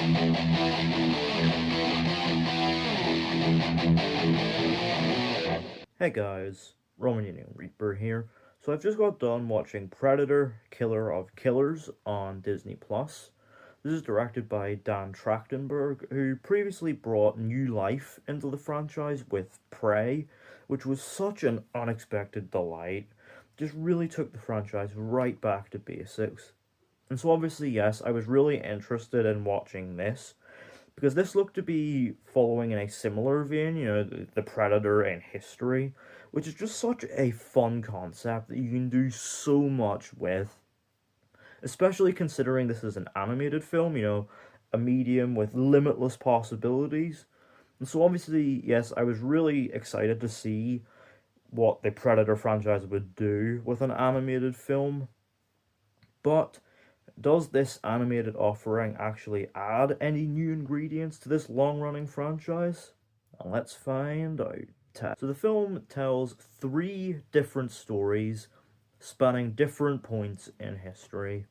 Hey guys, Roman Union Reaper here. So I've just got done watching Predator, Killer of Killers on Disney Plus. This is directed by Dan Trachtenberg, who previously brought new life into the franchise with Prey, which was such an unexpected delight. Just really took the franchise right back to basics. And so obviously, yes, I was really interested in watching this because this looked to be following in a similar vein, the Predator in history, which is just such a fun concept that you can do so much with, especially considering this is an animated film, a medium with limitless possibilities. And so obviously, yes, I was really excited to see what the Predator franchise would do with an animated film, but does this animated offering actually add any new ingredients to this long-running franchise? Let's find out. So the film tells three different stories spanning different points in history.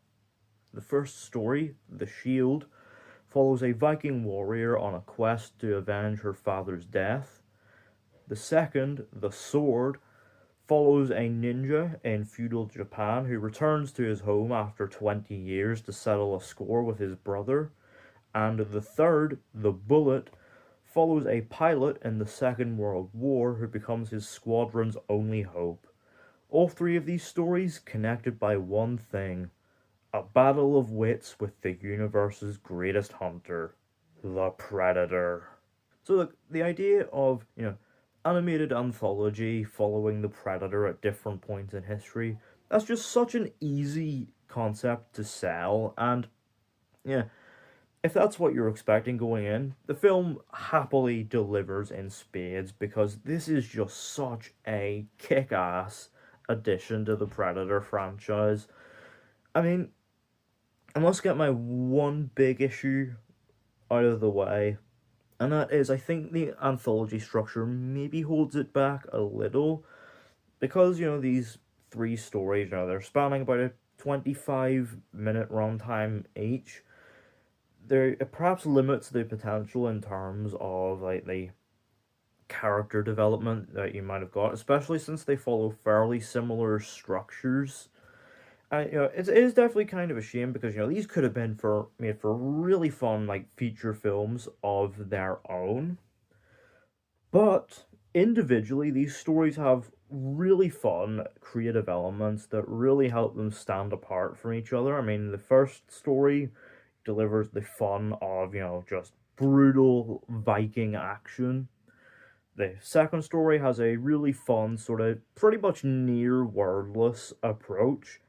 The first story, The Shield, follows a Viking warrior on a quest to avenge her father's death. The second, The Sword, follows a ninja in feudal Japan who returns to his home after 20 years to settle a score with his brother. And the third, The Bullet, follows a pilot in the Second World War who becomes his squadron's only hope. All three of these stories connected by one thing: a battle of wits with the universe's greatest hunter, the Predator. So the idea of, animated anthology following the Predator at different points in history, that's just such an easy concept to sell, and yeah, if that's what you're expecting going in, the film happily delivers in spades because this is just such a kick-ass addition to the Predator franchise. I mean, I must get my one big issue out of the way, and that is I think the anthology structure maybe holds it back a little because, these three stories, they're spanning about a 25-minute runtime each. There it perhaps limits the potential in terms of like the character development that you might have got, especially since they follow fairly similar structures. And it is definitely kind of a shame because these could have been made for really fun like feature films of their own. But individually, these stories have really fun creative elements that really help them stand apart from each other. I mean, the first story delivers the fun of, just brutal Viking action. The second story has a really fun, sort of pretty much near wordless approach.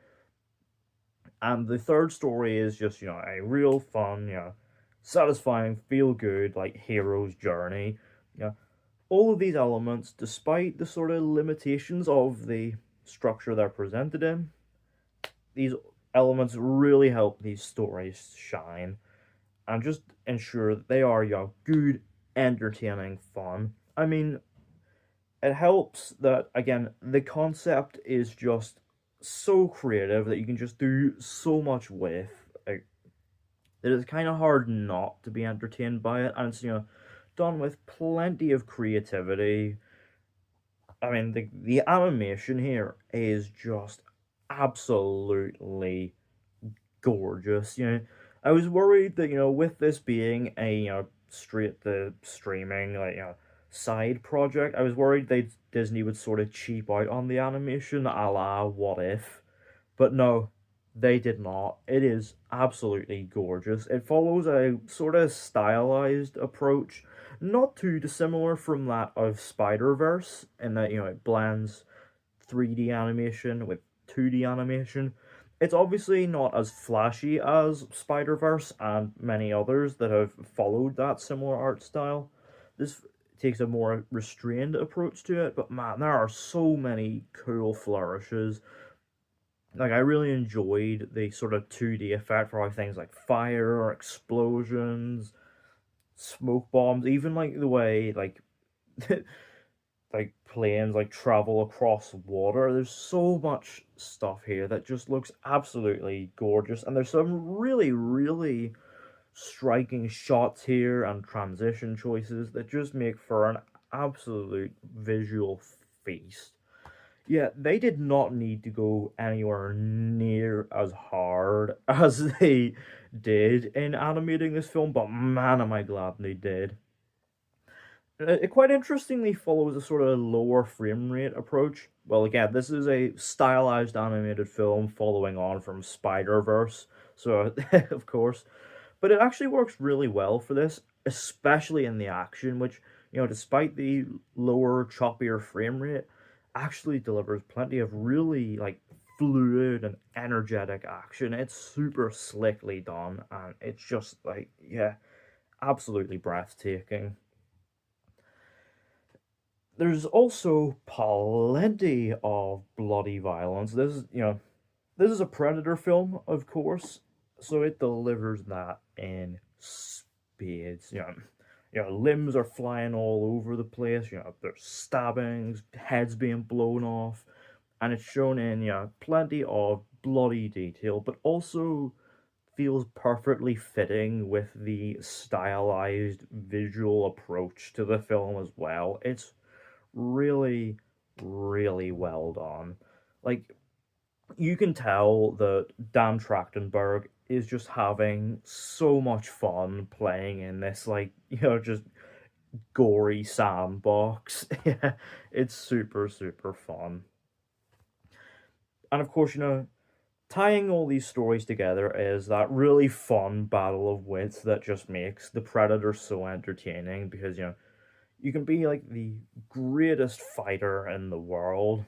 And the third story is just, a real fun, satisfying, feel good, like hero's journey. All of these elements, despite the sort of limitations of the structure they're presented in, these elements really help these stories shine and just ensure that they are, good, entertaining fun. I mean, it helps that, again, the concept is just so creative that you can just do so much with. Like, it is kind of hard not to be entertained by it, and it's, done with plenty of creativity. I mean, the animation here is just absolutely gorgeous. I was worried that, with this being a, straight to streaming, like, side project, I was worried Disney would sort of cheap out on the animation, a la What If. But no, they did not. It is absolutely gorgeous. It follows a sort of stylized approach, not too dissimilar from that of Spider-Verse, in that, it blends 3D animation with 2D animation. It's obviously not as flashy as Spider-Verse and many others that have followed that similar art style. This takes a more restrained approach to it, but man, there are so many cool flourishes. Like, I really enjoyed the sort of 2D effect for how things like fire, explosions, smoke bombs, even like the way like like planes like travel across water. There's so much stuff here that just looks absolutely gorgeous, and there's some really, really striking shots here and transition choices that just make for an absolute visual feast. Yeah, they did not need to go anywhere near as hard as they did in animating this film, but man, am I glad they did. It quite interestingly follows a sort of lower frame rate approach. Well, again, this is a stylized animated film following on from Spider-Verse, so of course. But it actually works really well for this, especially in the action, which, despite the lower, choppier frame rate, actually delivers plenty of really, like, fluid and energetic action. It's super slickly done, and it's just, like, yeah, absolutely breathtaking. There's also plenty of bloody violence. This is a Predator film, of course, so it delivers that in spades. Limbs are flying all over the place. There's stabbings, heads being blown off, and it's shown in plenty of bloody detail, but also feels perfectly fitting with the stylized visual approach to the film as well. It's really, really well done. Like, you can tell that Dan Trachtenberg is just having so much fun playing in this, like, just gory sandbox. Yeah, it's super, super fun. And of course, tying all these stories together is that really fun battle of wits that just makes the Predator so entertaining because, you can be like the greatest fighter in the world,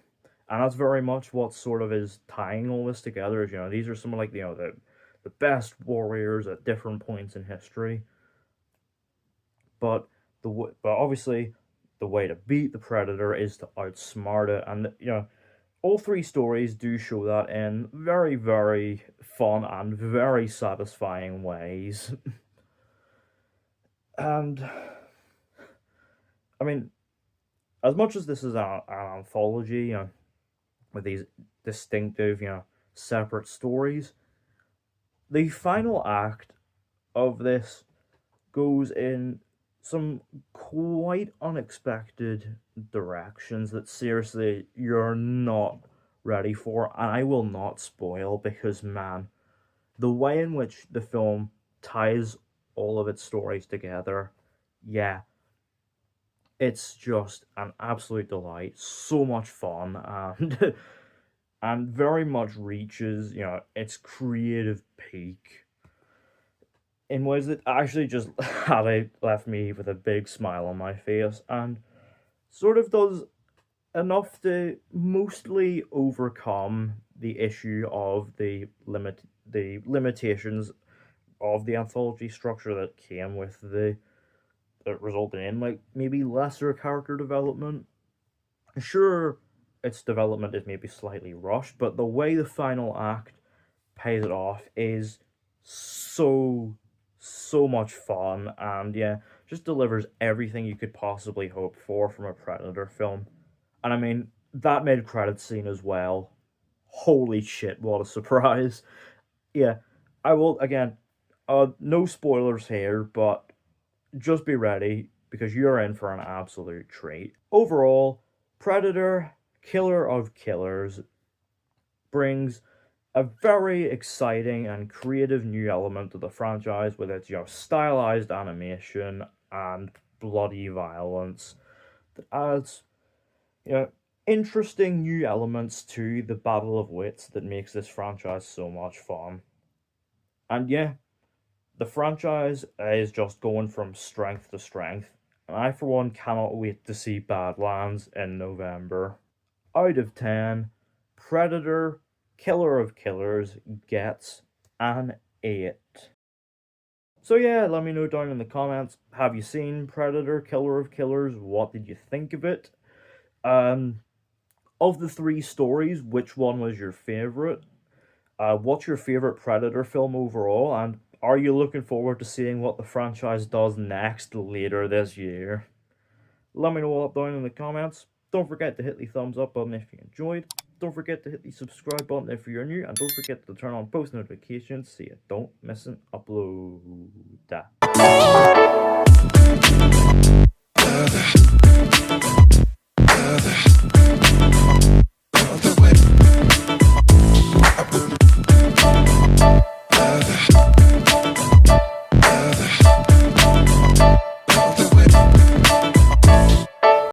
and that's very much what sort of is tying all this together. Is these are some of like the best warriors at different points in history, but but obviously the way to beat the Predator is to outsmart it, and all three stories do show that in very, very fun and very satisfying ways. And I mean, as much as this is an anthology, with these distinctive, separate stories, the final act of this goes in some quite unexpected directions that seriously you're not ready for, and I will not spoil because, man, the way in which the film ties all of its stories together, yeah, it's just an absolute delight. So much fun, and and very much reaches, its creative peak in ways that actually just left me with a big smile on my face, and sort of does enough to mostly overcome the issue of the limitations of the anthology structure that came with the that resulted in like maybe lesser character development. Sure, its development is maybe slightly rushed, but the way the final act pays it off is so so much fun, and yeah, just delivers everything you could possibly hope for from a Predator film. And I mean, that mid credit scene as well. Holy shit, what a surprise. Yeah, I will again, no spoilers here, but just be ready because you're in for an absolute treat. Overall, Predator, Killer of Killers, brings a very exciting and creative new element to the franchise with its stylized animation and bloody violence that adds you know interesting new elements to the battle of wits that makes this franchise so much fun. And yeah, the franchise is just going from strength to strength, and I for one cannot wait to see Badlands in November. Out of 10, Predator, Killer of Killers gets an 8. So yeah, let me know down in the comments, have you seen Predator, Killer of Killers? What did you think of it? Um, of the three stories, which one was your favorite? What's your favorite Predator film overall? And are you looking forward to seeing what the franchise does next later this year? Let me know all up down in the comments. Don't forget to hit the thumbs up button if you enjoyed. Don't forget to hit the subscribe button if you're new. And don't forget to turn on post notifications so you don't miss an upload.